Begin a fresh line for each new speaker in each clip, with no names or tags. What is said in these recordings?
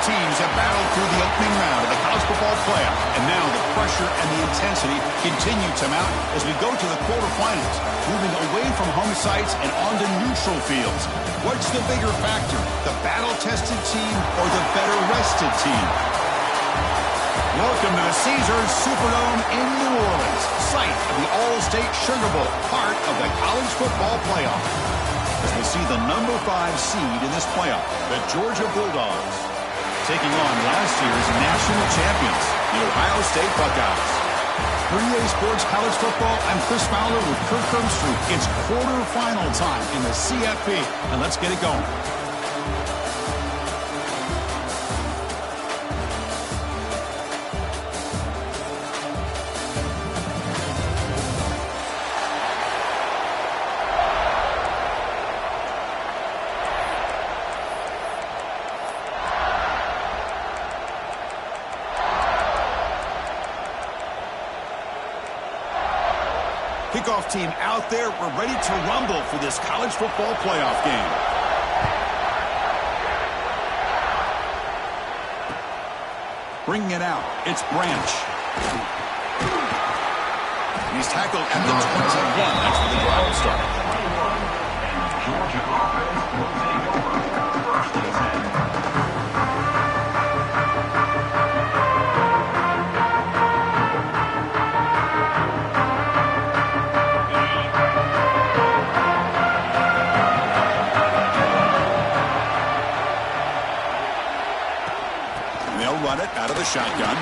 teams have battled through the opening round of the college football playoff, and now the pressure and the intensity continue to mount as we go to the quarterfinals, moving away from home sites and onto neutral fields. What's the bigger factor, the battle-tested team or the better-rested team? Welcome to the Caesars Superdome in New Orleans, site of the All-State Sugar Bowl, part of the college football playoff. As we see the number 5 seed in this playoff, the Georgia Bulldogs, taking on last year's national champions, the Ohio State Buckeyes. For UGA Sports College Football, I'm Chris Fowler with Kirk Herbstreit. It's quarterfinal time in the CFP, and let's get it going. Kickoff team out there. We're ready to rumble for this college football playoff game. Bringing it out, it's Branch. He's tackled at the 21. That's where the drive will start. Georgia offense will take over first and 10. Run it out of the shotgun.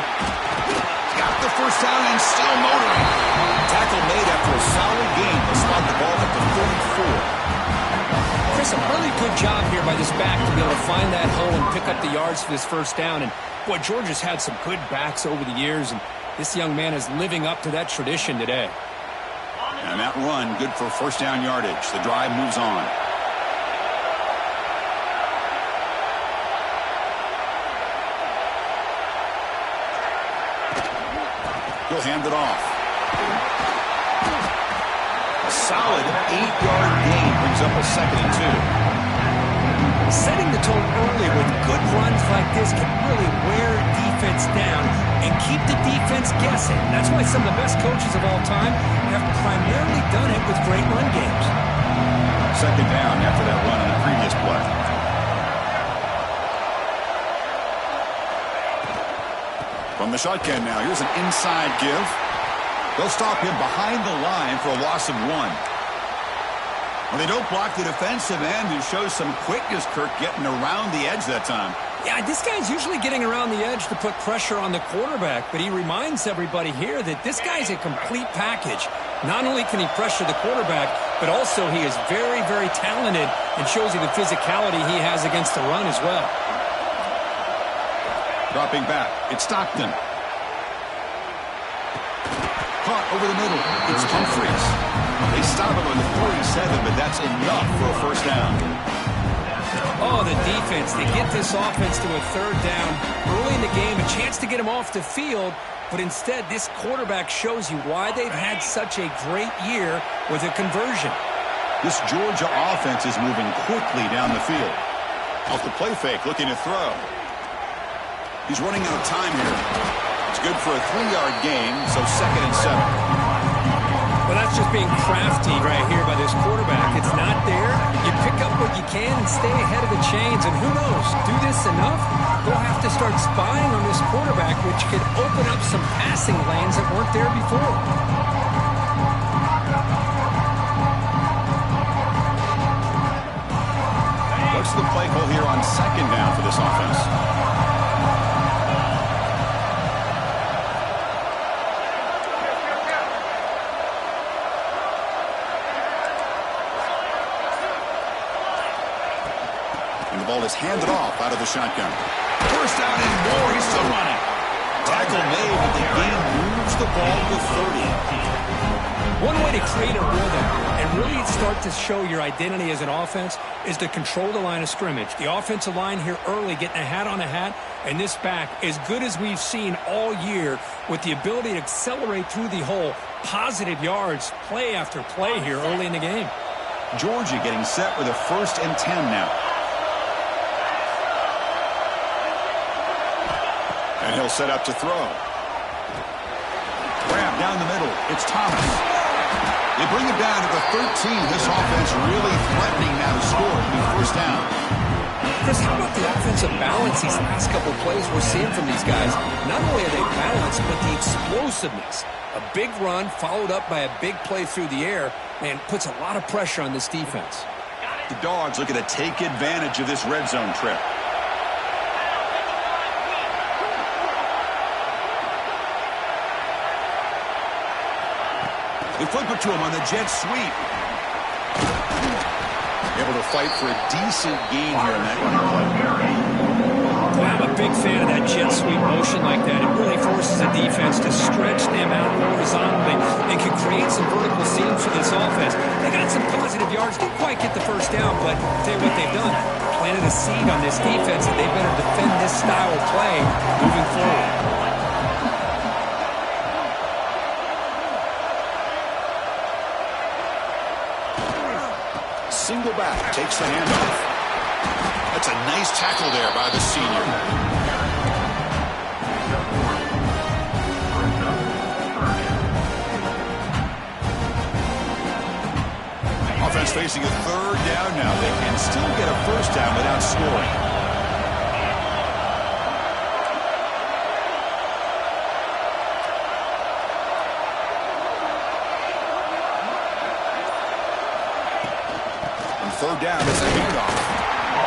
Got the first down and still motoring. Tackle made after a solid gain. They spot the ball at the 44.
Chris, a really good job here by this back to be able to find that hole and pick up the yards for this first down. And, boy, Georgia's had some good backs over the years, and this young man is living up to that tradition today.
And that run, good for first down yardage. The drive moves on. He'll hand it off. A solid 8-yard gain brings up a 2nd and 2.
Setting the tone early with good runs like this can really wear defense down and keep the defense guessing. That's why some of the best coaches of all time have primarily done it with great run games.
2nd down after that run on the previous play. From the shotgun now, here's an inside give. They'll stop him behind the line for a loss of 1. Well, they don't block the defensive end, who shows some quickness, Kirk, getting around the edge that time.
Yeah, this guy's usually getting around the edge to put pressure on the quarterback, but he reminds everybody here that this guy's a complete package. Not only can he pressure the quarterback, but also he is very, very talented and shows you the physicality he has against the run as well.
Dropping back, it's Stockton. Caught over the middle, it's Humphreys. They stop him on the 47, but that's enough for a first down.
Oh, the defense. They get this offense to a 3rd down early in the game, a chance to get him off the field, but instead this quarterback shows you why they've had such a great year with a conversion.
This Georgia offense is moving quickly down the field. Off the play fake, looking to throw. He's running out of time here. It's good for a 3-yard gain, so 2nd and 7.
Well, that's just being crafty right here by this quarterback. It's not there. You pick up what you can and stay ahead of the chains. And who knows, do this enough, they'll have to start spying on this quarterback, which could open up some passing lanes that weren't there before.
What's the play call here on 2nd down for this offense? Ball is handed off out of the shotgun. First down and more. He's still running. Tackle made, but the game moves the ball to 30.
One way to create a rhythm and really start to show your identity as an offense is to control the line of scrimmage. The offensive line here early getting a hat on a hat, and this back, as good as we've seen all year, with the ability to accelerate through the hole, positive yards, play after play here early in the game.
Georgia getting set with a 1st and 10 now. And he'll set up to throw. Grab down the middle. It's Thomas. They bring it down to the 13. This offense really threatening now to score. It'll be first down.
Chris, how about the offensive balance these last couple of plays we're seeing from these guys? Not only are they balanced, but the explosiveness. A big run followed up by a big play through the air and puts a lot of pressure on this defense.
The Dogs looking to take advantage of this red zone trip. They flip it to him on the jet sweep. Able to fight for a decent gain here in that running play.
I'm a big fan of that jet sweep motion like that. It really forces the defense to stretch them out horizontally and can create some vertical seams for this offense. They got some positive yards. Didn't quite get the first down, but I'll tell you what they've done. Planted a seed on this defense, and they better defend this style of play moving forward.
Single back, takes the handoff. That's a nice tackle there by the senior. Offense facing a third down now. They can still get a first down without scoring. Third down is a handoff.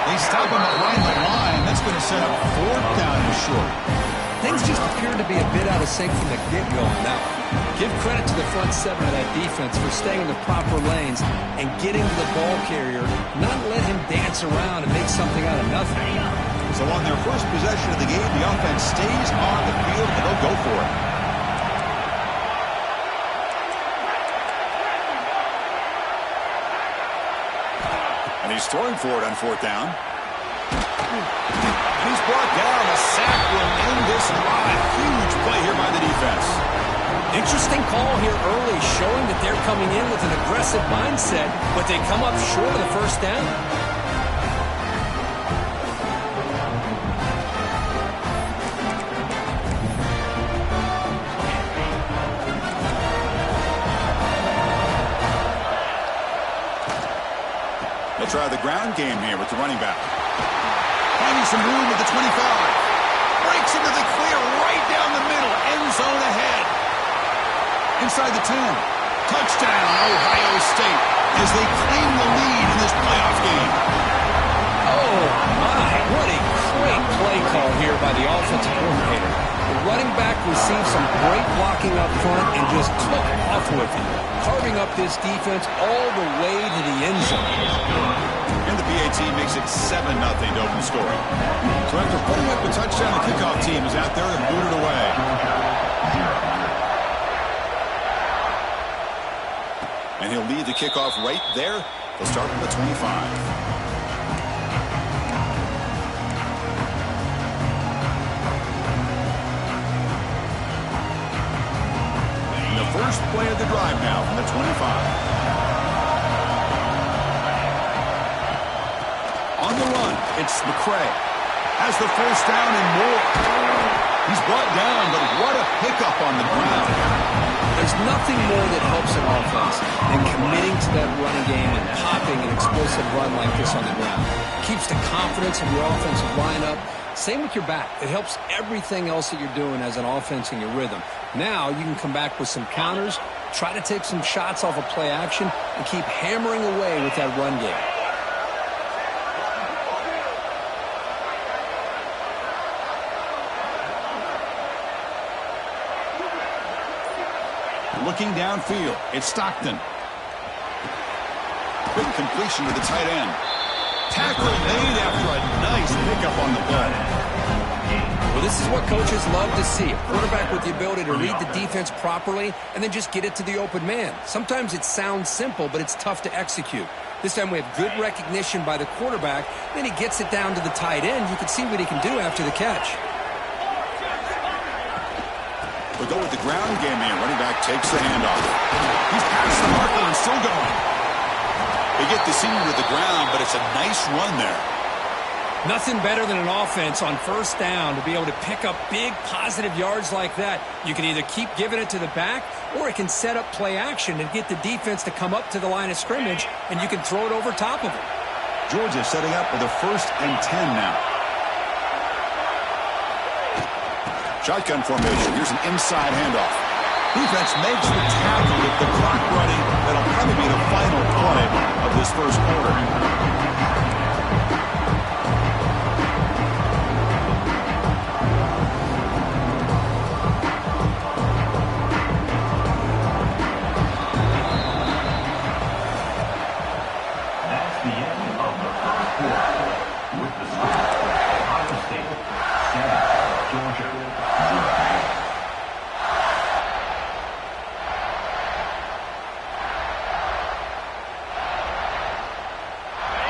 They stop him behind the line. That's going to set up fourth down and short.
Things just appear to be a bit out of sync from the get-go now. Give credit to the front seven of that defense for staying in the proper lanes and getting to the ball carrier, not let him dance around and make something out of nothing.
So on their first possession of the game, the offense stays on the field and they'll go for it. And he's throwing for it on fourth down. He's brought down. A sack will end this drive. Huge play here by the defense.
Interesting call here early, showing that they're coming in with an aggressive mindset, but they come up short of the first down.
They'll try the ground game here with the running back. Finding some room at the 25. Breaks into the clear right down the middle. End zone ahead. Inside the 10. Touchdown, Ohio State, as they claim the lead in this playoff game.
Oh, my. What a great play call here by the offensive coordinator. The running back received some great blocking up front and just took off with it, carving up this defense all the way to the end zone.
And the PAT makes it 7-0 to open scoring. So after putting up a touchdown, the kickoff team is out there and booted away. And he'll lead the kickoff right there. They'll start from the 25. First play of the drive now from the 25. On the run, it's McCray. Has the first down and more. He's brought down, but what a pickup on the ground.
There's nothing more that helps an offense than committing to that running game and popping an explosive run like this on the ground. Keeps the confidence of your offensive lineup. Same with your back. It helps everything else that you're doing as an offense in your rhythm. Now you can come back with some counters, try to take some shots off of play action, and keep hammering away with that run game.
Looking downfield, it's Stockton. Quick completion to the tight end. Tackle made after a nice pickup on the play.
Well, this is what coaches love to see. A quarterback with the ability to read the defense properly and then just get it to the open man. Sometimes it sounds simple, but it's tough to execute. This time we have good recognition by the quarterback. Then he gets it down to the tight end. You can see what he can do after the catch.
We'll go with the ground game here. Running back takes the handoff. He's past the marker and still going. They get the senior to the ground, but it's a nice run there.
Nothing better than an offense on first down to be able to pick up big positive yards like that. You can either keep giving it to the back, or it can set up play action and get the defense to come up to the line of scrimmage, and you can throw it over top of them.
Georgia setting up with a 1st and 10 now. Shotgun formation. Here's an inside handoff. Defense makes the tackle with the clock running. That'll probably be the final play of this first quarter.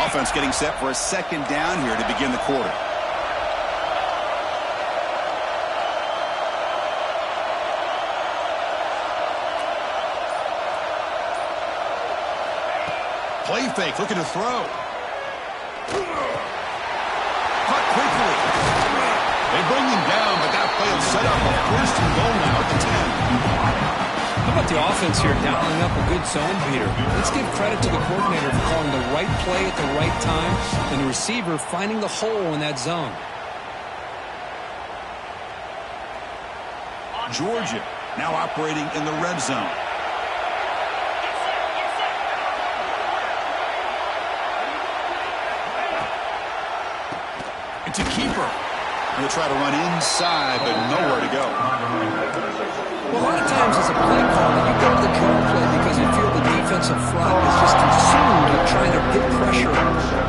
Offense getting set for a 2nd down here to begin the quarter. Play fake, looking to throw. Caught quickly. They bring him down, but that play will set up a 1st and goal now at the 10.
How about the offense here dialing up a good zone beater? Let's give credit to the coordinator for calling the right play at the right time and the receiver finding the hole in that zone.
Georgia now operating in the red zone. It's a keeper. Going to try to run inside, but nowhere to go.
Well, a lot of times as a play caller, you go to the draw play because you feel the defensive front is just consumed with trying to get pressure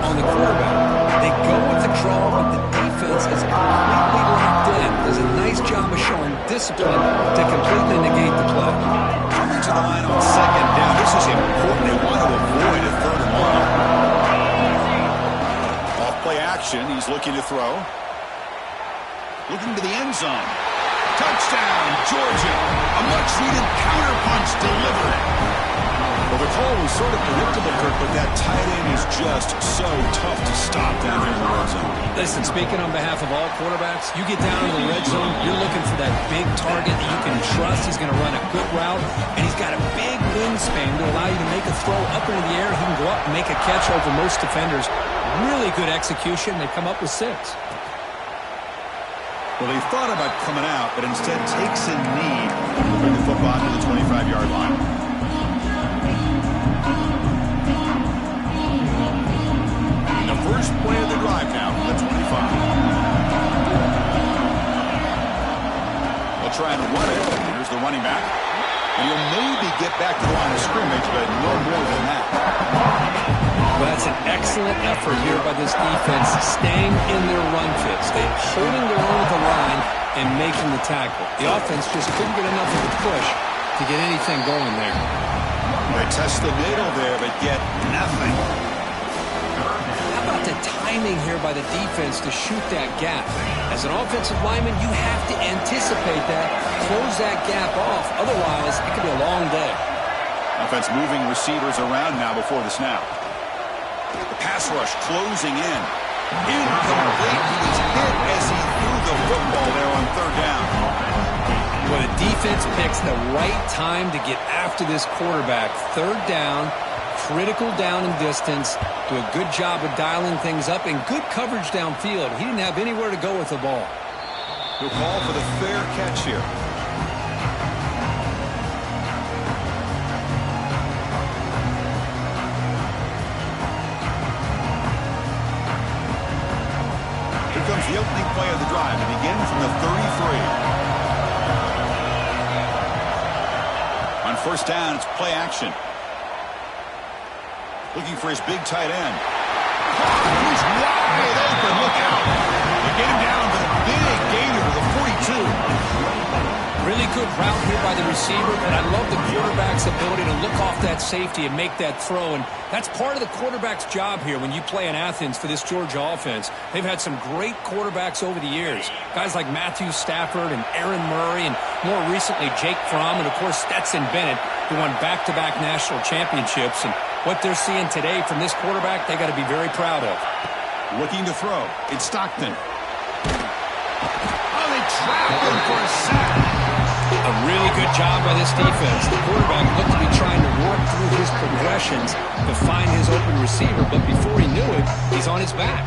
on the quarterback. They go with the draw, but the defense is completely locked in. Does a nice job of showing discipline to completely negate the play.
Coming to the line on 2nd down. This is important. They want to avoid a 3rd and 1. Off play action. He's looking to throw. Looking to the end zone. Touchdown, Georgia. A much-needed counterpunch delivered. Well, the call was sort of predictable, Kirk, but that tight end is just so tough to stop down here in the red zone.
Listen, speaking on behalf of all quarterbacks, you get down to the red zone, you're looking for that big target that you can trust. He's going to run a good route, and he's got a big wingspan to allow you to make a throw up into the air. He can go up and make a catch over most defenders. Really good execution. They come up with 6.
Well, they thought about coming out, but instead takes a knee to bring the football to the 25-yard line. The first play of the drive now from the 25. They'll try and run it. Here's the running back. And he'll maybe get back to the line of scrimmage, but no more than that.
Well, that's an excellent effort here by this defense, staying in their run fits. They're holding their own at the line and making the tackle. The offense just couldn't get enough of a push to get anything going there.
They test the middle there, but get nothing.
How about the timing here by the defense to shoot that gap? As an offensive lineman, you have to anticipate that, close that gap off. Otherwise, it could be a long day.
Offense moving receivers around now before the snap. The pass rush closing in. Incomplete. He was hit as he threw the football there on 3rd down.
Well, the defense picks the right time to get after this quarterback. 3rd down, critical down and distance. Do a good job of dialing things up and good coverage downfield. He didn't have anywhere to go with the ball.
He'll call for the fair catch here. Comes the opening play of the drive to begin from the 33. On 1st down, it's play action. Looking for his big tight end. He's wide open. Look out. They get him down to the big gainer to the 42.
Really good route here by the receiver, but I love the quarterback's ability to look off that safety and make that throw. And that's part of the quarterback's job here when you play in Athens for this Georgia offense. They've had some great quarterbacks over the years. Guys like Matthew Stafford and Aaron Murray, and more recently Jake Fromm, and of course Stetson Bennett, who won back-to-back national championships. And what they're seeing today from this quarterback, they got to be very proud of.
Looking to throw. It's Stockton. Oh, they trapped him for a sack.
A really good job by this defense. The quarterback looked to be trying to work through his progressions to find his open receiver, but before he knew it, he's on his back.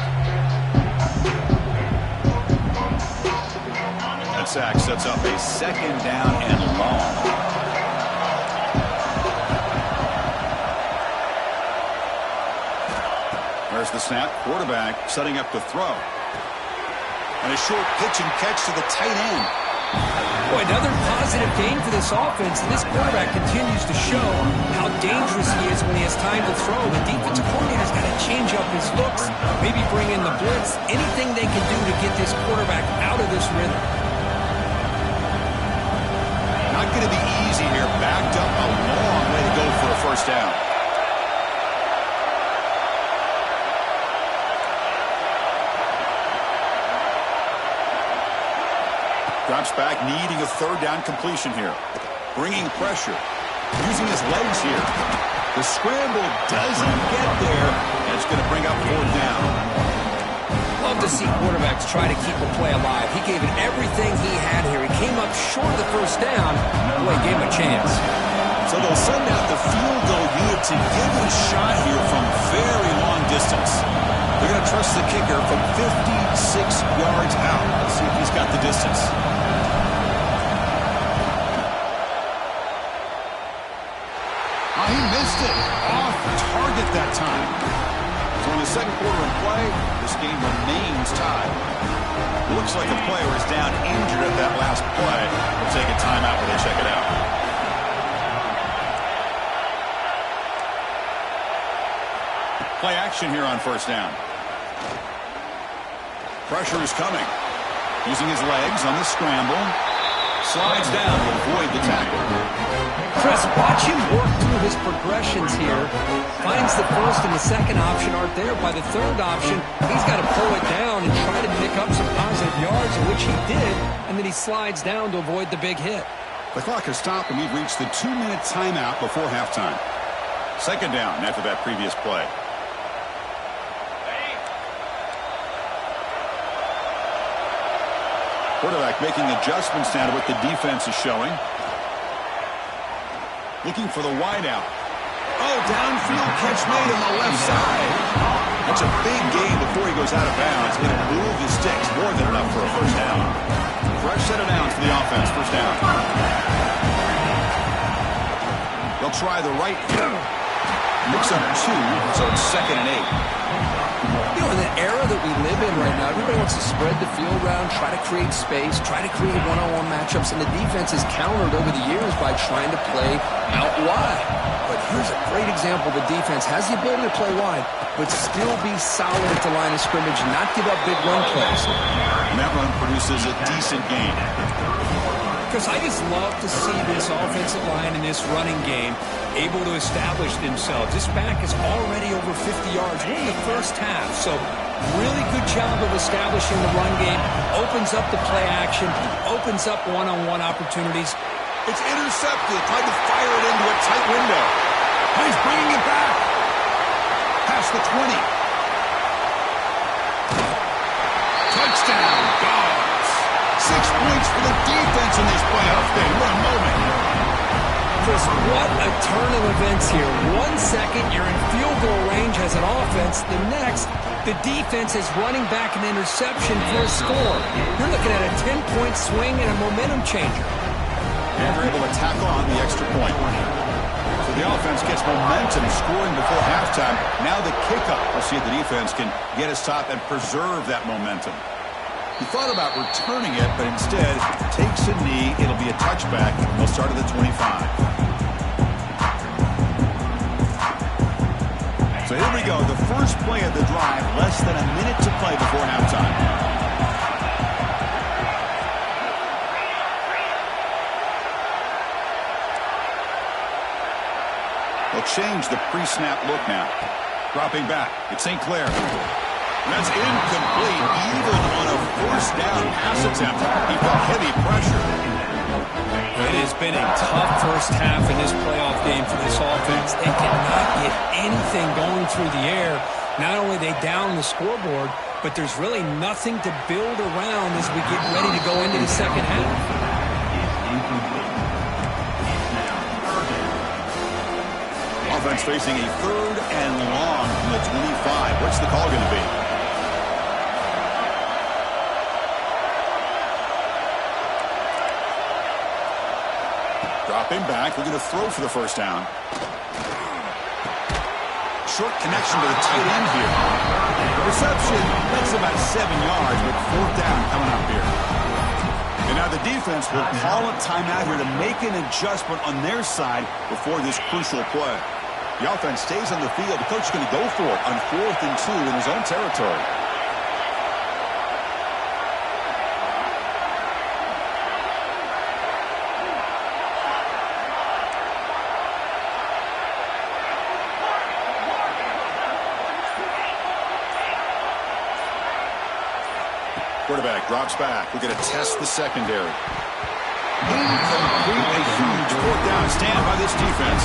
That sack sets up a second down and long. There's the snap. Quarterback setting up to throw. And a short pitch and catch to the tight end.
Boy, another positive game for this offense. And this quarterback continues to show how dangerous he is when he has time to throw. The defensive coordinator's got to change up his looks, maybe bring in the blitz, anything they can do to get this quarterback out of this rhythm.
Not going to be easy here. Backed up a long way to go for a first down. Drops back, needing a third down completion here. Bringing pressure. Using his legs here. The scramble doesn't get there. And it's going to bring up fourth down.
Love to see quarterbacks try to keep a play alive. He gave it everything he had here. He came up short of the first down. Boy, gave him a chance.
So they'll send out the field goal unit to give it a shot here from very long distance. They're going to trust the kicker from 56 yards out. Let's see if he's got the distance. Oh, he missed it. Off target that time. So in the second quarter of play, this game remains tied. Looks like a player is down injured at that last play. We'll take a timeout when they check it out. Play action here on first down. Pressure is coming. Using his legs on the scramble. Slides down to avoid the tackle.
Chris, watch him work through his progressions here. Finds the first and the second option aren't there. By the third option, he's got to pull it down and try to pick up some positive yards, which he did, and then he slides down to avoid the big hit.
The clock has stopped, and we've reached the 2-minute timeout before halftime. Second down after that previous play. Quarterback making adjustments now to what the defense is showing. Looking for the wideout. Oh, downfield catch made on the left side. That's a big gain before he goes out of bounds. It'll move his sticks. More than enough for a first down. Fresh set of downs for the offense. First down. They'll try the right. Mix up 2, so it's 2nd and 8.
You know, in the era that we live in right now, everybody wants to spread the field around, try to create space, try to create one-on-one matchups, and the defense has countered over the years by trying to play out wide. But here's a great example. The defense has the ability to play wide, but still be solid at the line of scrimmage and not give up big run plays.
And that run produces a decent gain.
Because I just love to see this offensive line in this running game able to establish themselves. This back is already over 50 yards. We're in the first half, so really good job of establishing the run game. Opens up the play action, opens up one-on-one opportunities.
It's intercepted. Tried to fire it into a tight window. And he's bringing it back. Past the 20. Touchdown, Dogs. 6 points for the defense in this playoff game. What a moment.
Chris, what a turn of events here. 1 second, you're in field goal range as an offense. The next, the defense is running back an interception for a score. You're looking at a 10-point swing and a momentum changer.
And they're able to tackle on the extra point. So the offense gets momentum, scoring before halftime. Now the kickoff. We'll see if the defense can get a stop and preserve that momentum. He thought about returning it, but instead takes a knee. It'll be a touchback. They'll start at the 25. So here we go. The first play of the drive. Less than a minute to play before halftime. They'll change the pre-snap look now. Dropping back. It's St. Clair. That's incomplete, even on a first down pass attempt. He felt heavy pressure.
It has been a tough first half in this playoff game for this offense. They cannot get anything going through the air. Not only they down the scoreboard, but there's really nothing to build around as we get ready to go into the second half.
Offense facing a 3rd and long from the 25. What's the call going to be? Dropping back. We're going to throw for the first down. Short connection to the tight end here. The reception, that's about 7 yards, but 4th down coming up here. And now the defense will call a timeout here to make an adjustment on their side before this crucial play. The offense stays on the field. The coach is going to go for it on 4th and 2 in his own territory. Quarterback drops back. We're going to test the secondary. Incomplete. A huge 4th down stand by this defense.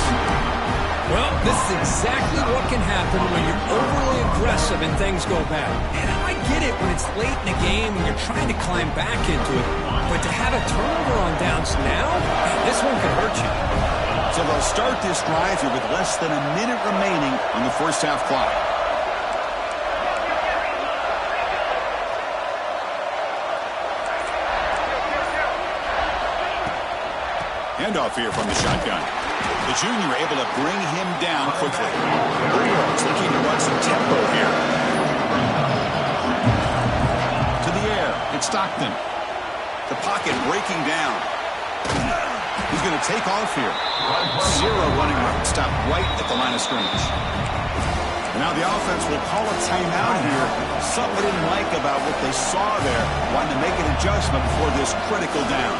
Well, this is exactly what can happen when you're overly aggressive and things go bad. And I get it when it's late in the game and you're trying to climb back into it. But to have a turnover on downs now, this one could hurt you.
So they'll start this drive here with less than a minute remaining on the first half clock. Handoff here from the shotgun. The junior able to bring him down quickly. The Bulldogs looking to run some tempo here. To the air. It's Stockton. The pocket breaking down. He's going to take off here. 0 running route. Stop right at the line of scrimmage. And now the offense will call a timeout here. Something they didn't like about what they saw there. Wanting to make an adjustment before this critical down.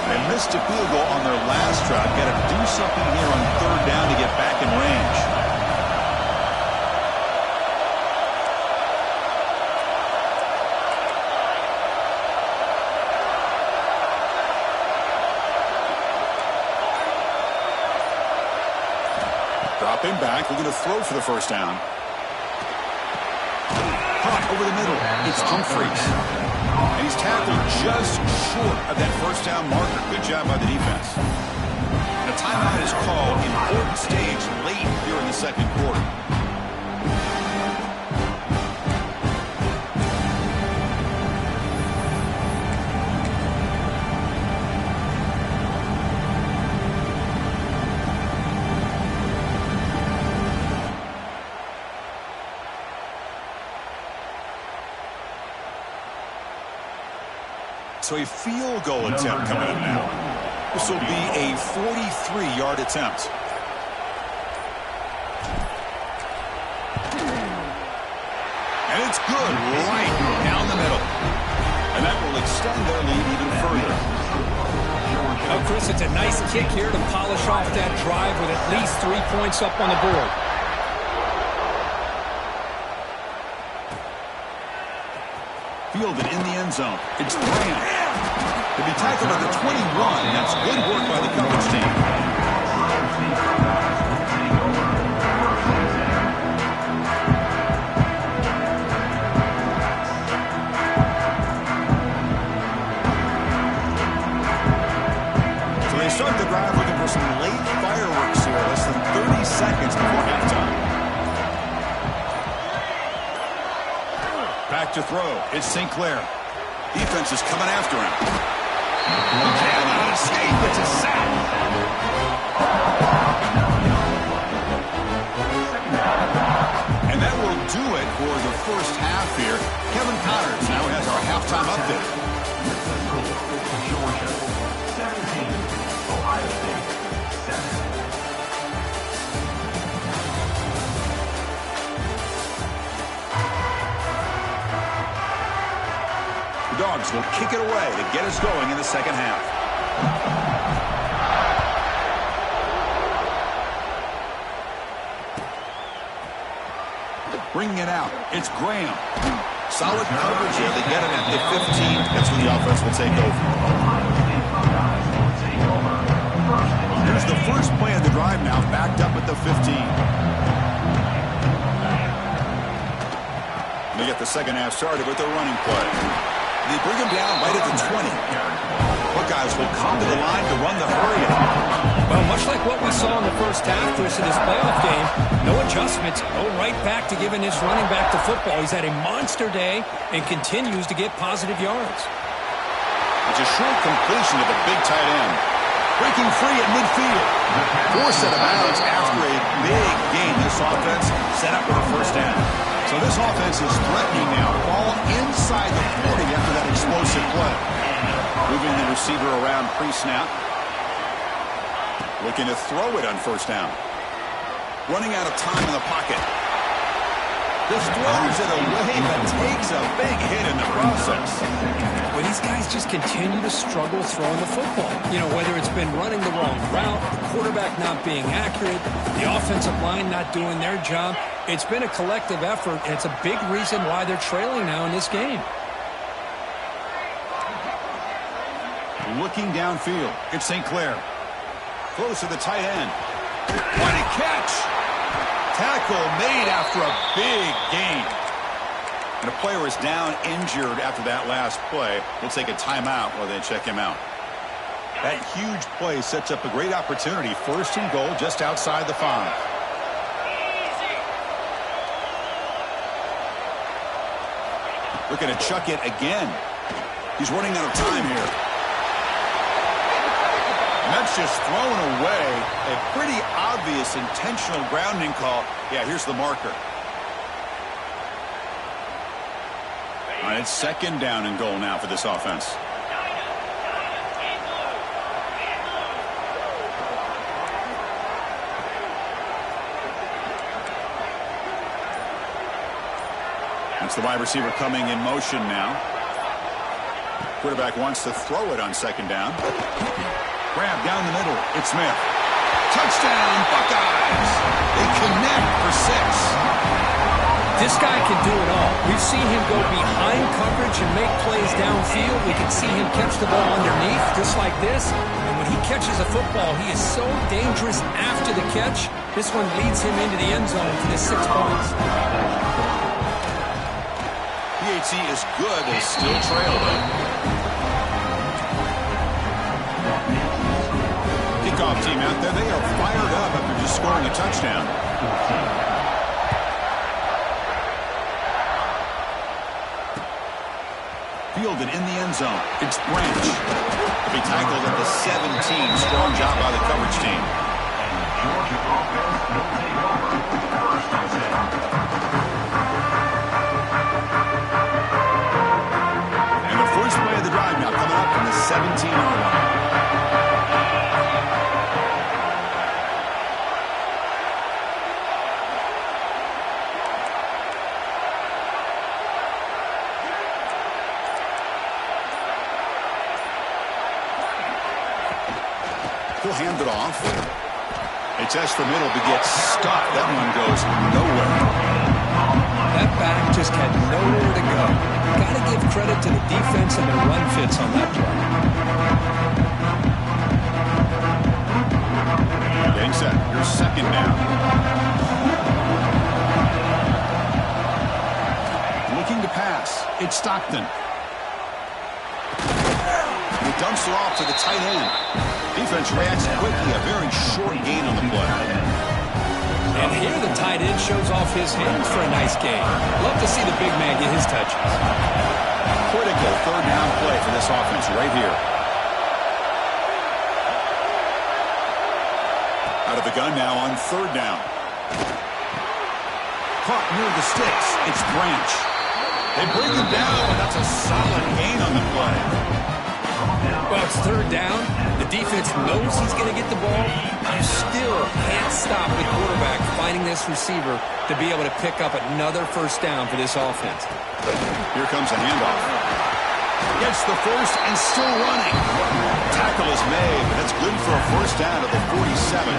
They missed a field goal on their last drive. Got to do something here on 3rd down to get back in range. Dropping back. We're going to throw for the first down. Caught over the middle. It's Humphreys. And he's tackled just short of that first down marker. Good job by the defense. And a timeout is called. Important stage late here in the second quarter. So a field goal attempt coming up now. This will be a 43-yard attempt. And it's good right down the middle. And that will extend their lead even further.
Oh, Chris, it's a nice kick here to polish off that drive with at least 3 points up on the board.
Fielded in the end zone. It's Graham. To be tackled at the 21. That's good work by the coverage team. So they start the drive looking for some late fireworks here. Less than 30 seconds before halftime. Back to throw. It's St. Clair. Defense is coming after him. Cannot escape. It's a sack. And that will do it for the first half here. Kevin Connors now has our halftime update.
Georgia 17, Ohio State 7.
The Dogs will kick it away to get us going in the second half. Bringing it out. It's Graham. Solid coverage here. They get it at the 15. That's when the offense will take over. Here's the first play of the drive now, backed up at the 15. the second half started with their running play. They bring him down right at the 20. Buckeyes will come to the line to run the hurry.
Well, much like what we saw in the first half versus this playoff game, no adjustments, go right back to giving this running back the football. He's had a monster day and continues to get positive yards.
It's a short completion to the big tight end. Breaking free at midfield. Forced out of bounds after a big gain. This offense set up with a first down. So this offense is threatening now. Ball inside the 40 after that explosive play. Moving the receiver around pre-snap. Looking to throw it on first down. Running out of time in the pocket. Just throws it away, but takes a big hit in the process.
Well, these guys just continue to struggle throwing the football. You know, whether it's been running the wrong route, the quarterback not being accurate, the offensive line not doing their job. It's been a collective effort, and it's a big reason why they're trailing now in this game.
Looking downfield, it's St. Clair. Close to the tight end. What a catch! Tackle made after a big gain. And a player is down injured after that last play. We'll take a timeout while they check him out. That huge play sets up a great opportunity. First and goal just outside the 5. Looking to chuck it again. He's running out of time here. And that's just thrown away. A pretty obvious intentional grounding call. Yeah, here's the marker. All right, it's second down and goal now for this offense. It's the wide receiver coming in motion now. Quarterback wants to throw it on second down. Grab down the middle. It's Smith. Touchdown, Buckeyes. They connect for 6.
This guy can do it all. We've seen him go behind coverage and make plays downfield. We can see him catch the ball underneath, just like this. And when he catches a football, he is so dangerous after the catch. This one leads him into the end zone for the 6 points.
PHC is good. They still trail, though. Kickoff team out there. They are fired up after just scoring a touchdown. Fielded in the end zone. It's Branch. He'll be tackled at the 17. Strong job by the coverage team.
Georgia offense will take over first and 10.
And the first play of the drive now coming up from the 17-yard line. He'll hand it off. They test the middle, but gets stuck. That one goes nowhere.
That back just had nowhere to go. Got to give credit to the defense and their run fits on that play.
Getting set. Here's second down. Looking to pass. It's Stockton. He dumps it off to the tight end. Defense reacts quickly. A very short gain on the play.
And here the tight end shows off his hands for a nice gain. Love to see the big man get his touches.
Critical third down play for this offense right here. Out of the gun now on third down. Caught near the sticks. It's Branch. They bring him down, and that's a solid gain on the play.
Well, it's third down. The defense knows he's going to get the ball. You still can't stop the quarterback finding this receiver to be able to pick up another first down for this offense.
Here comes a handoff. Gets the first and still running. Tackle is made, but that's good for a first down at the 47.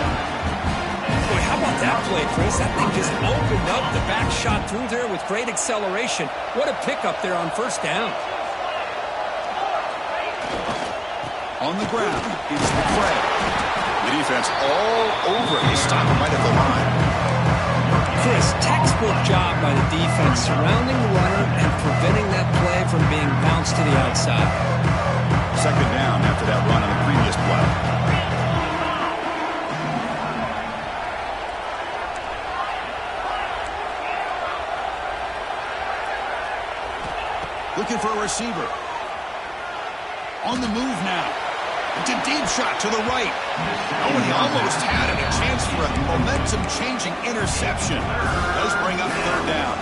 Boy, how about that play, Chris? That thing just opened up. The back shot through there with great acceleration. What a pickup there on first down.
On the ground, it's McCray. The defense all over. They stop him right at the line.
Chris, textbook job by the defense surrounding the runner and preventing that play from being bounced to the outside.
Second down after that run on the previous play. Looking for a receiver. On the move now. It's a deep shot to the right. Oh, and he almost had it. A chance for a momentum-changing interception. Does bring up third down.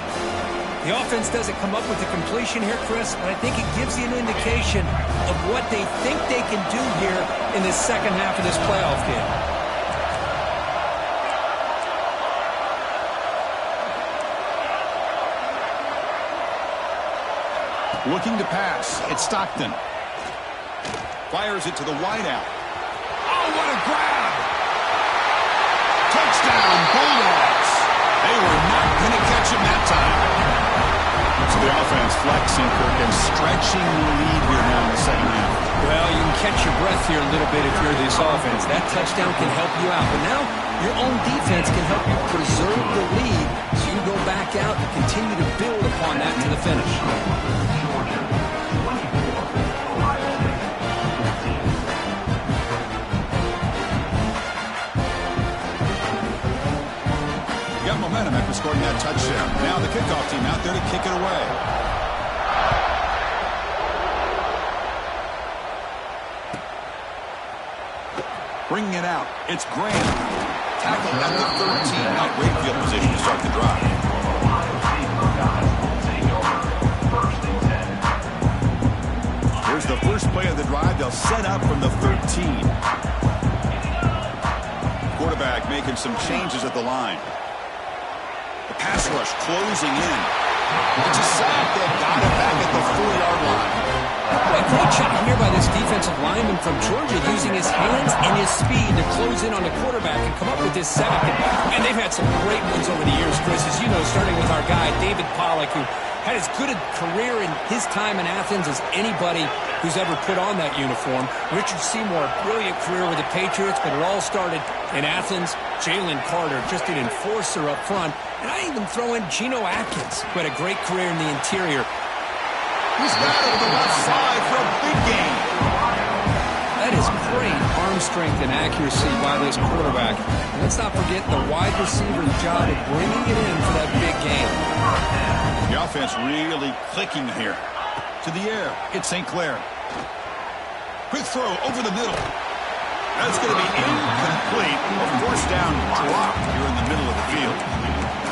The offense doesn't come up with the completion here, Chris, but I think it gives you an indication of what they think they can do here in the second half of this playoff game.
Looking to pass. It's Stockton. Fires it to the wideout. Oh, what a grab! Touchdown, Bulldogs! They were not going to catch him that time. So the offense flexing, Kirk, and stretching the lead here now in the second half.
Well, you can catch your breath here a little bit if you're this offense. That touchdown can help you out. But now your own defense can help you preserve the lead so you go back out and continue to build upon that to the finish.
Momentum after scoring that touchdown. Now the kickoff team out there to kick it away. Bringing it out. It's Graham. Tackled at the 13. Now great field position to start the drive. Here's the first play of the drive. They'll set up from the 13. Quarterback making some changes at the line. Pass rush closing in. It's a sack. They got it back at the 4-yard line.
A great shot here by this defensive lineman from Georgia, using his hands and his speed to close in on the quarterback and come up with this sack. And they've had some great ones over the years, Chris, as you know, starting with our guy, David Pollock, who had as good a career in his time in Athens as anybody who's ever put on that uniform. Richard Seymour, brilliant career with the Patriots, but it all started in Athens. Jalen Carter, just an enforcer up front. And I even throw in Geno Atkins, who had a great career in the interior.
He's got it to the left side for a big gain.
That is great arm strength and accuracy by this quarterback. And let's not forget the wide receiver's job of bringing it in for that big gain.
The offense really clicking here. To the air, it's St. Clair. Quick throw over the middle. That's going to be incomplete. A force down drop here in the middle of the field.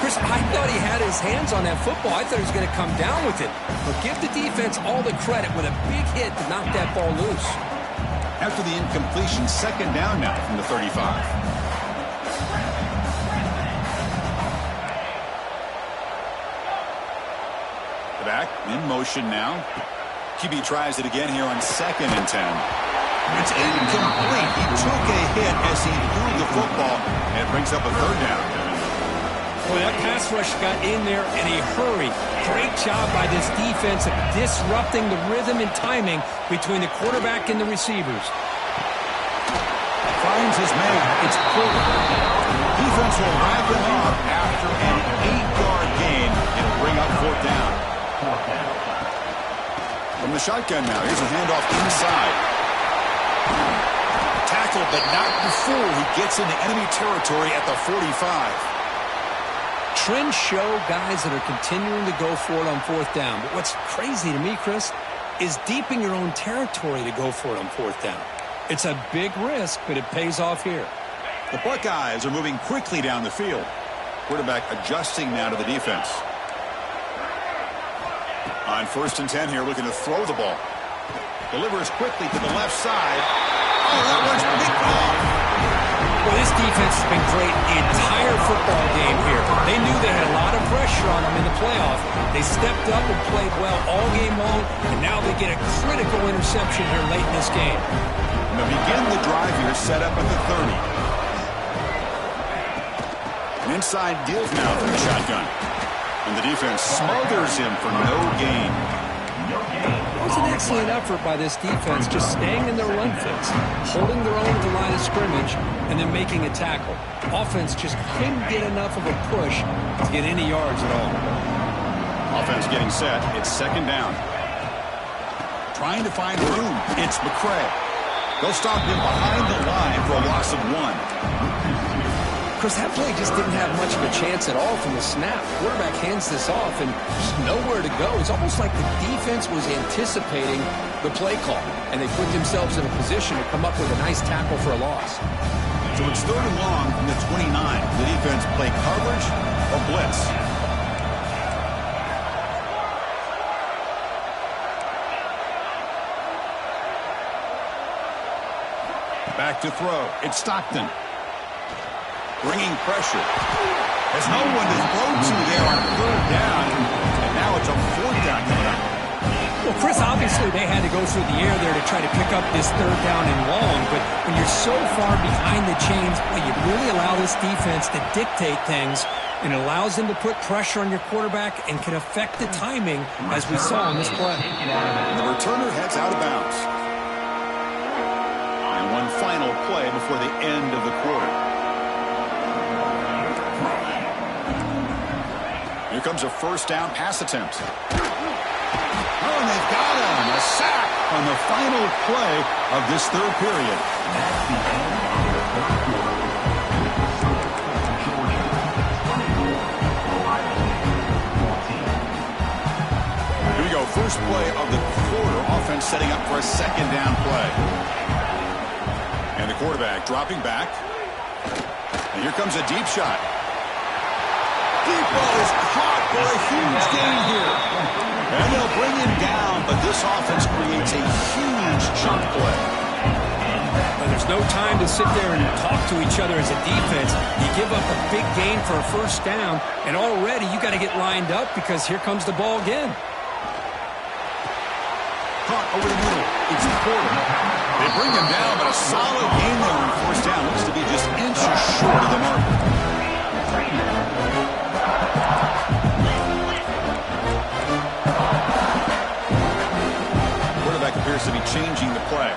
Chris, I thought he had his hands on that football. I thought he was going to come down with it. But give the defense all the credit with a big hit to knock that ball loose.
After the incompletion, second down now from the 35. Back in motion now. QB tries it again here on 2nd and 10. It's incomplete. He took a hit as he threw the football, and it brings up a third down.
Boy, that pass rush got in there in a hurry. Great job by this defense of disrupting the rhythm and timing between the quarterback and the receivers.
Finds his man. It's Porter. Defense will wrap him up after an 8-yard gain and bring up fourth down. From the shotgun now, here's a handoff inside. Tackled, but not before he gets into enemy territory at the 45.
Trends show guys that are continuing to go for it on fourth down. But what's crazy to me, Chris, is deep in your own territory to go for it on fourth down. It's a big risk, but it pays off here.
The Buckeyes are moving quickly down the field. Quarterback adjusting now to the defense. On 1st and 10 here, looking to throw the ball. Delivers quickly to the left side. Oh, that one's picked off.
Well, this defense has been great the entire football game here. They knew they had a lot of pressure on them in the playoff. They stepped up and played well all game long, and now they get a critical interception here late in this game.
And they'll begin the drive here, set up at the 30. An inside deals now from the shotgun. And the defense smothers him for no gain.
was an excellent effort by this defense, just staying in their run fits, holding their own at the line of scrimmage, and then making a tackle. Offense just couldn't get enough of a push to get any yards at all.
Offense getting set. It's second down. Trying to find room. It's McCray. They'll stop him behind the line for a loss of 1.
Chris, that play just didn't have much of a chance at all from the snap. Quarterback hands this off and just nowhere to go. It's almost like the defense was anticipating the play call, and they put themselves in a position to come up with a nice tackle for a loss.
So it's third and long from the 29. The defense play coverage or blitz. Back to throw. It's Stockton. Bringing pressure. There's no one to throw to there on third down. And now it's a fourth down coming up.
Well, Chris, obviously they had to go through the air there to try to pick up this third down and long. But when you're so far behind the chains, well, you really allow this defense to dictate things. And it allows them to put pressure on your quarterback and can affect the timing, as we saw in this play.
And the returner heads out of bounds. And one final play before the end of the quarter. Here comes a first down pass attempt. Oh, and they've got him. A sack on the final play of this third period.
That's the end of the third quarter. Georgia 24, Ohio State 14.
Here we go. First play of the quarter. Offense setting up for a second down play. And the quarterback dropping back. And here comes a deep shot. Deep ball is caught for a huge gain here. And they'll bring him down, but this offense creates a huge chunk play.
Well, there's no time to sit there and talk to each other as a defense. You give up a big gain for a first down, and already you got to get lined up because here comes the ball again.
Caught over the middle. It's Porter. They bring him down, but a solid gain there on first down. Looks to be just inches short of the mark. Quarterback appears to be changing the play.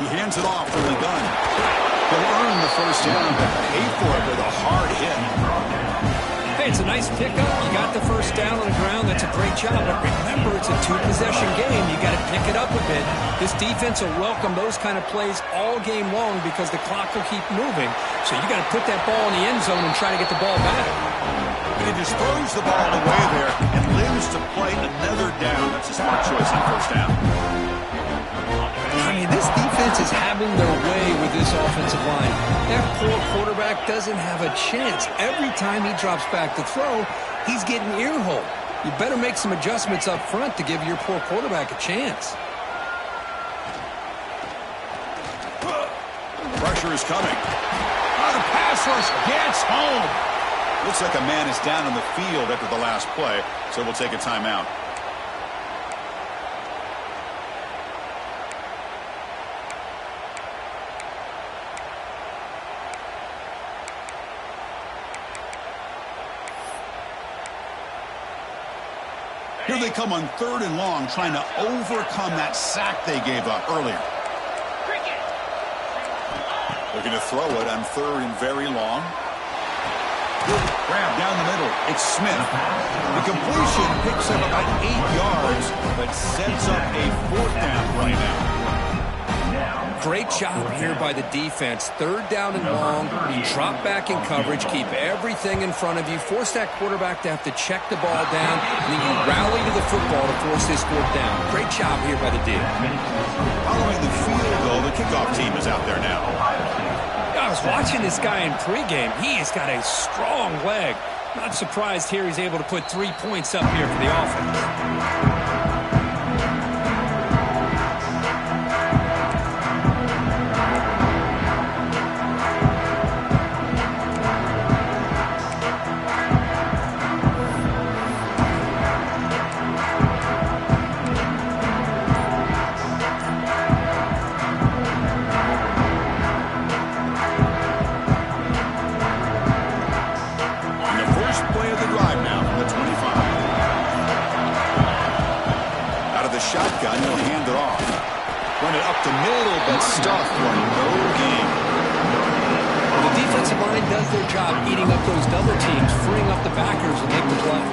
He hands it off from the gun. He'll earn the first down, but pay for it with a hard hit.
Hey, it's a nice pickup. You got the first down on the ground. That's a great job. But remember, it's a two-possession game. You got to pick it up a bit. This defense will welcome those kind of plays all game long because the clock will keep moving. So you got to put that ball in the end zone and try to get the ball back.
And he just throws the ball away there and lives to play another down. That's a smart choice on first down.
I mean, this defense is having their way with this offensive line. That poor quarterback doesn't have a chance. Every time he drops back to throw, he's getting ear-holed. You better make some adjustments up front to give your poor quarterback a chance.
Pressure is coming. Oh, the pass rush gets home. Looks like a man is down on the field after the last play, so we'll take a timeout. Here they come on third and long, trying to overcome that sack they gave up earlier. Looking to throw it on third and very long. Grab down the middle. It's Smith. The completion picks up about 8 yards, but sets up a fourth down play now.
Great job here by the defense. Third down and long. You drop back in coverage, keep everything in front of you, force that quarterback to have to check the ball down, and then you rally to the football to force this fourth down. Great job here by the D.
Following the field goal, the kickoff team is out there now.
I was watching this guy in pregame. He has got a strong leg. Not surprised here he's able to put 3 points up here for the offense.
the shotgun. He'll hand it off. Run it up the middle, but stuffed for no gain.
The defensive line does their job eating up those double teams, freeing up the backers to make the play.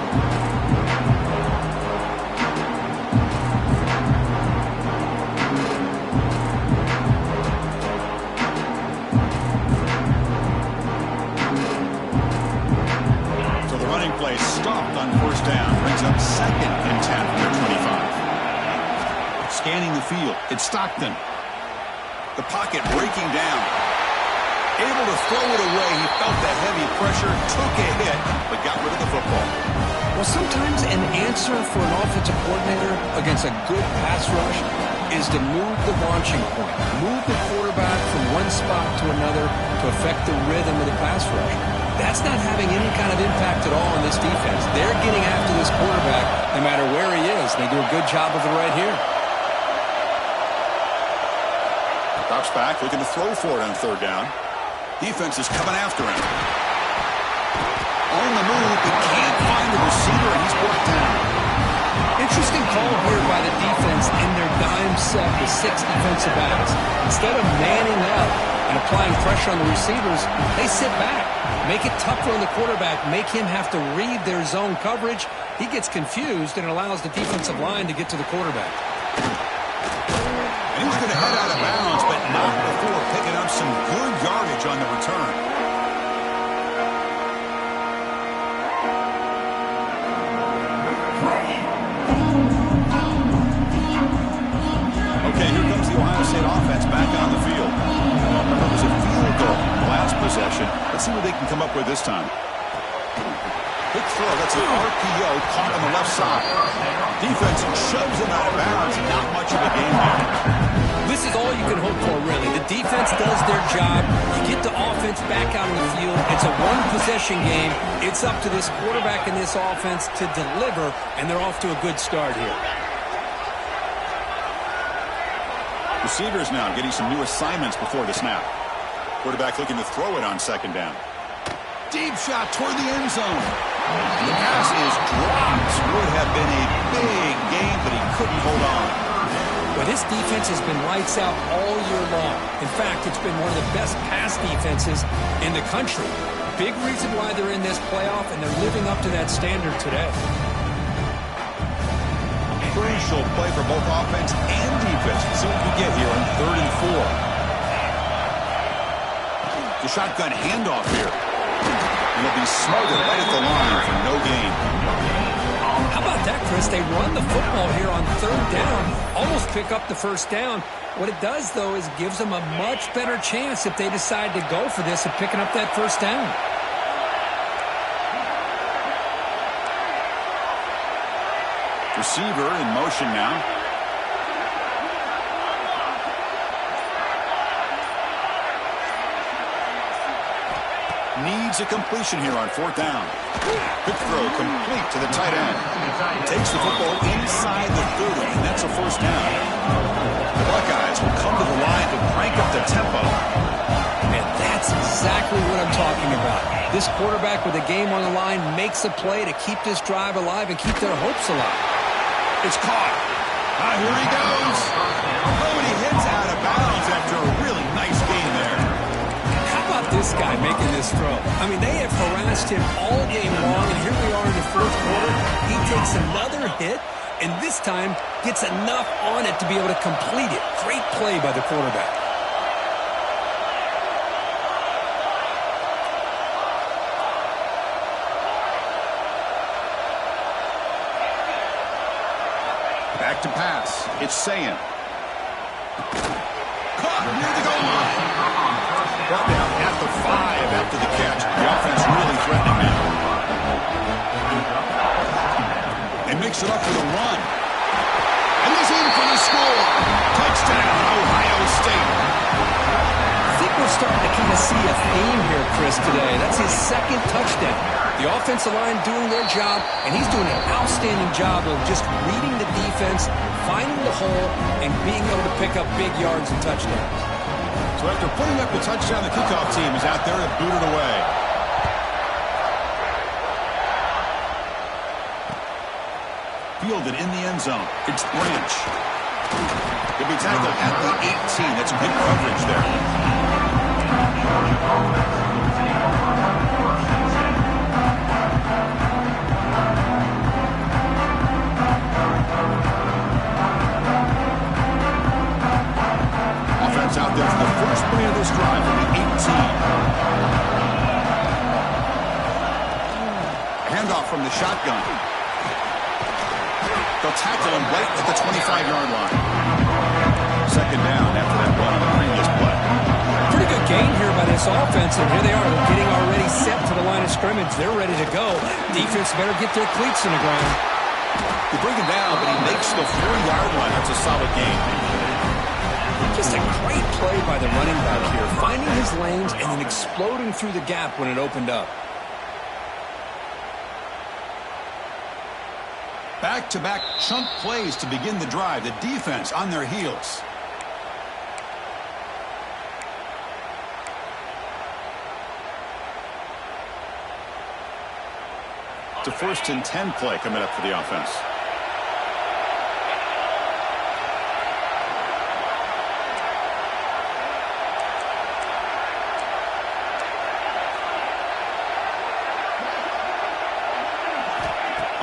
So the running play stopped on first down. Brings up 2nd and 10 from their 25. Scanning the field. It's Stockton. The pocket breaking down. Able to throw it away. He felt the heavy pressure, took a hit, but got rid of the football.
Well, sometimes an answer for an offensive coordinator against a good pass rush is to move the launching point, move the quarterback from one spot to another to affect the rhythm of the pass rush. That's not having any kind of impact at all on this defense. They're getting after this quarterback no matter where he is. They do a good job of it right here.
Drops back, looking to throw for it on third down. Defense is coming after him. On the move, he can't find the receiver, and he's brought down.
Interesting call here by the defense in their dime set with 6 defensive backs. Instead of manning up and applying pressure on the receivers, they sit back, make it tougher on the quarterback, make him have to read their zone coverage. He gets confused, and it allows the defensive line to get to the quarterback.
And he's going to head out of bounds, but not before picking up some good yardage on the return. Okay, here comes the Ohio State offense back on the field. It was a field goal last possession. Let's see what they can come up with this time. Quick throw. That's an RPO caught on the left side. Defense shoves him out of bounds. Not much of a game there.
This is all you can hope for, really. The defense does their job. You get the offense back out on the field. It's a one-possession game. It's up to this quarterback and this offense to deliver, and they're off to a good start here.
Receivers now getting some new assignments before the snap. Quarterback looking to throw it on second down. Deep shot toward the end zone. And the pass is dropped. Would have been a big game, but he couldn't hold on.
But this defense has been lights out all year long. In fact, it's been one of the best pass defenses in the country. Big reason why they're in this playoff, and they're living up to that standard today.
Crucial play for both offense and defense. Let's see what we get here on 3rd and 4. The shotgun handoff here. And it'll be smothered right at the line for no gain.
How about that, Chris? They run the football here on 3rd down, almost pick up the first down. What it does, though, is gives them a much better chance if they decide to go for this of picking up that first down.
Receiver in motion now. Needs a completion here on 4th down. Quick throw complete to the tight end. Takes the football inside the 30, and that's a first down. The Buckeyes will come to the line to crank up the tempo.
And that's exactly what I'm talking about. This quarterback with a game on the line makes a play to keep this drive alive and keep their hopes alive.
It's caught. Here he goes. Oh, and he hits out of bounds after a really nice game there.
How about this guy making this throw? I mean, they have harassed him all game long, and here we are in the 4th quarter. He takes another hit, and this time gets enough on it to be able to complete it. Great play by the quarterback.
Back to pass. It's Sayan. Caught near the goal line. Brought down at the 5 after the catch. The offense really threatening now. They mix it up for the run. And he's in for the score. Touchdown, Ohio State.
I think we're starting to kind of see a theme here, Chris, today. That's his 2nd touchdown. The offensive line doing their job, and he's doing an outstanding job of just reading the defense, finding the hole, and being able to pick up big yards and touchdowns.
So after putting up the touchdown, the kickoff team is out there to boot it away. fielded in the end zone. It's Branch. He'll be tackled at the 18. That's good coverage there.
Georgia offense will take over first and 10.
Offense out there for the first play of this drive from the 18. Handoff from the shotgun. They'll tackle him right at the 25-yard line. Second down after that run on the previous play.
Pretty good gain here by this offense, and here they are. They're getting already set to the line of scrimmage. They're ready to go. Defense better get their cleats in the ground.
They bring him down, but he makes the 4-yard line. That's a solid gain.
Just a great play by the running back here, finding his lanes and then exploding through the gap when it opened up.
Back-to-back chunk plays to begin the drive. The defense on their heels. It's a 1st and 10 play coming up for the offense.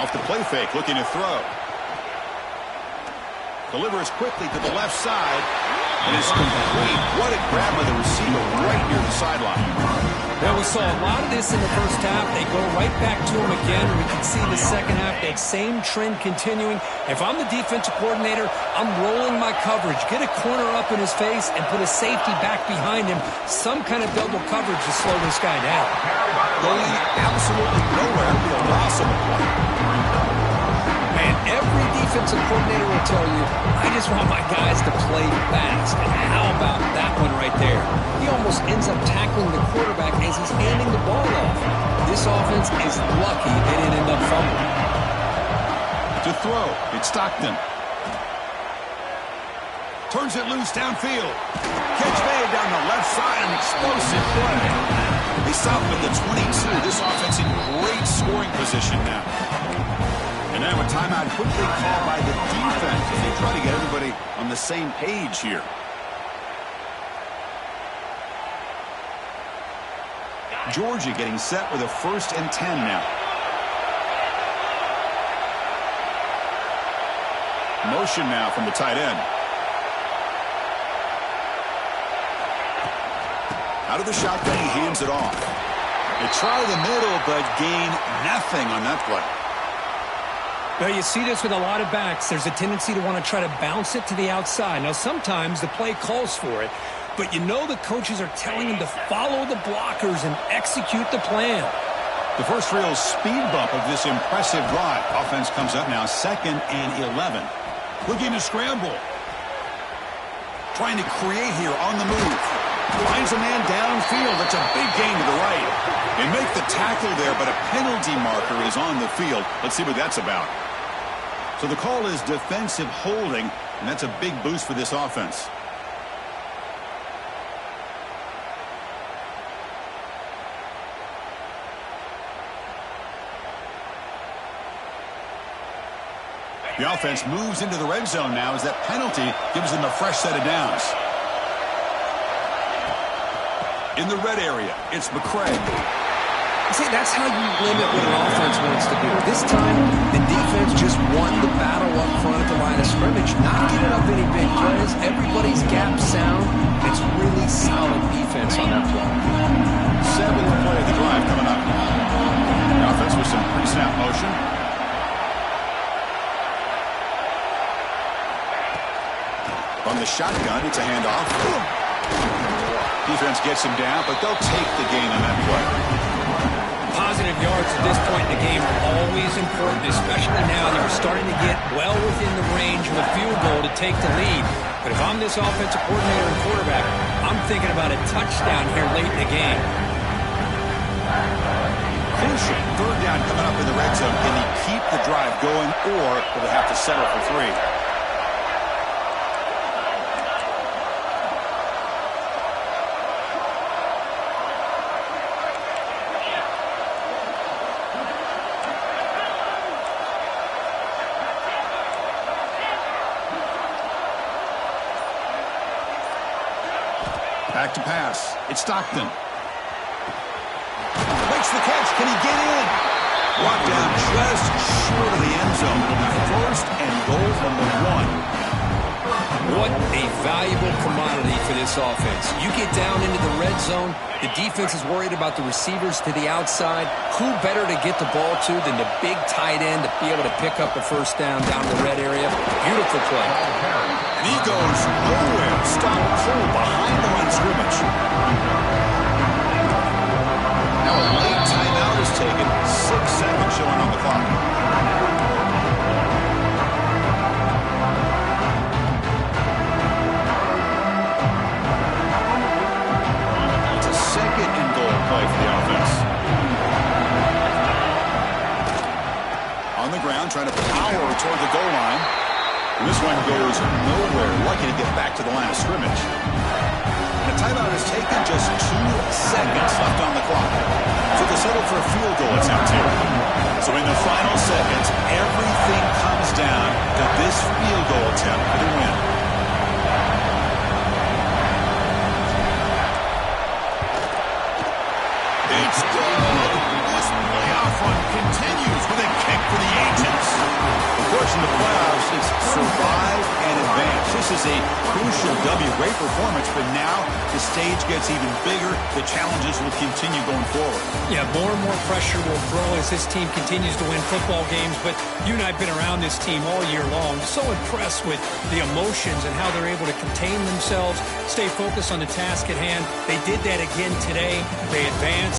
Off the play fake, looking to throw. Delivers quickly to the left side, and it's complete. What a grab by the receiver right near the sideline.
Well, we saw a lot of this in the first half. They go right back to him again. We can see the second half, that same trend continuing. If I'm the defensive coordinator, I'm rolling my coverage. Get a corner up in his face and put a safety back behind him. Some kind of double coverage to slow this guy down.
Going absolutely nowhere. It'll be a loss of a play.
Man, every defensive coordinator will tell you, I just want my guys to play fast. And how about that one right there? He almost ends up tackling the quarterback as he's handing the ball off. This offense is lucky they didn't end up fumbling.
To throw, it's Stockton. Turns it loose downfield. Catch made down the left side, an explosive play. They stop with the 22. This offense in great scoring position now. And now a timeout quickly called by the defense as they try to get everybody on the same page here. Georgia getting set with a 1st and 10 now. Motion now from the tight end. Out of the shotgun, he hands it off. They try the middle, but gain nothing on that play.
Well, you see this with a lot of backs. There's a tendency to want to try to bounce it to the outside. Now, sometimes the play calls for it, but you know the coaches are telling him to follow the blockers and execute the plan.
The first real speed bump of this impressive drive. Offense comes up now 2nd and 11. Looking to scramble. Trying to create here on the move. Finds a man downfield. That's a big gain to the right. They make the tackle there, but a penalty marker is on the field. Let's see what that's about. So the call is defensive holding, and that's a big boost for this offense. The offense moves into the red zone now as that penalty gives them a fresh set of downs. In the red area, it's McCray.
See, that's how you limit what an offense wants to do. This time, the defense just won the battle up front at the line of scrimmage, not giving up any big plays. Everybody's gap sound. It's really solid defense on that play.
7th play of the drive coming up. The offense with some pre-snap motion. From the shotgun, it's a handoff. Defense gets him down, but they'll take the gain on that play.
Positive yards at this point in the game are always important, especially now that we're starting to get well within the range of a field goal to take the lead. But if I'm this offensive coordinator and quarterback, I'm thinking about a touchdown here late in the game.
Crucial 3rd down coming up in the red zone. Can he keep the drive going, or will they have to settle for 3? Back to pass. It's Stockton. Makes the catch. Can he get in? Brought down just short of the end zone. First and goal from the 1.
What a valuable commodity for this offense. You get down into the red zone, the defense is worried about the receivers to the outside. Who better to get the ball to than the big tight end to be able to pick up a first down down the red area? Beautiful play.
And he goes nowhere. Stopped cold behind the line of scrimmage. Now a late timeout is taken. 6 seconds showing on the clock. Play for the offense. On the ground, trying to power toward the goal line. And this one goes nowhere. Lucky to get back to the line of scrimmage. And a timeout is taken. Just 2 seconds left on the clock. So they settle for a field goal attempt here. So in the final seconds, everything comes down to this field goal attempt for the win. It's good. This playoff run continues with a kick for the Agents. Of course, in the playoffs, it's survive and advance. This is a crucial W. Great performance, but now the stage gets even bigger. The challenges will continue going forward.
Yeah, more and more pressure will grow as this team continues to win football games. But you and I have been around this team all year long. So impressed with the emotions and how they're able to contain themselves, stay focused on the task at hand. They did that again today. They advanced.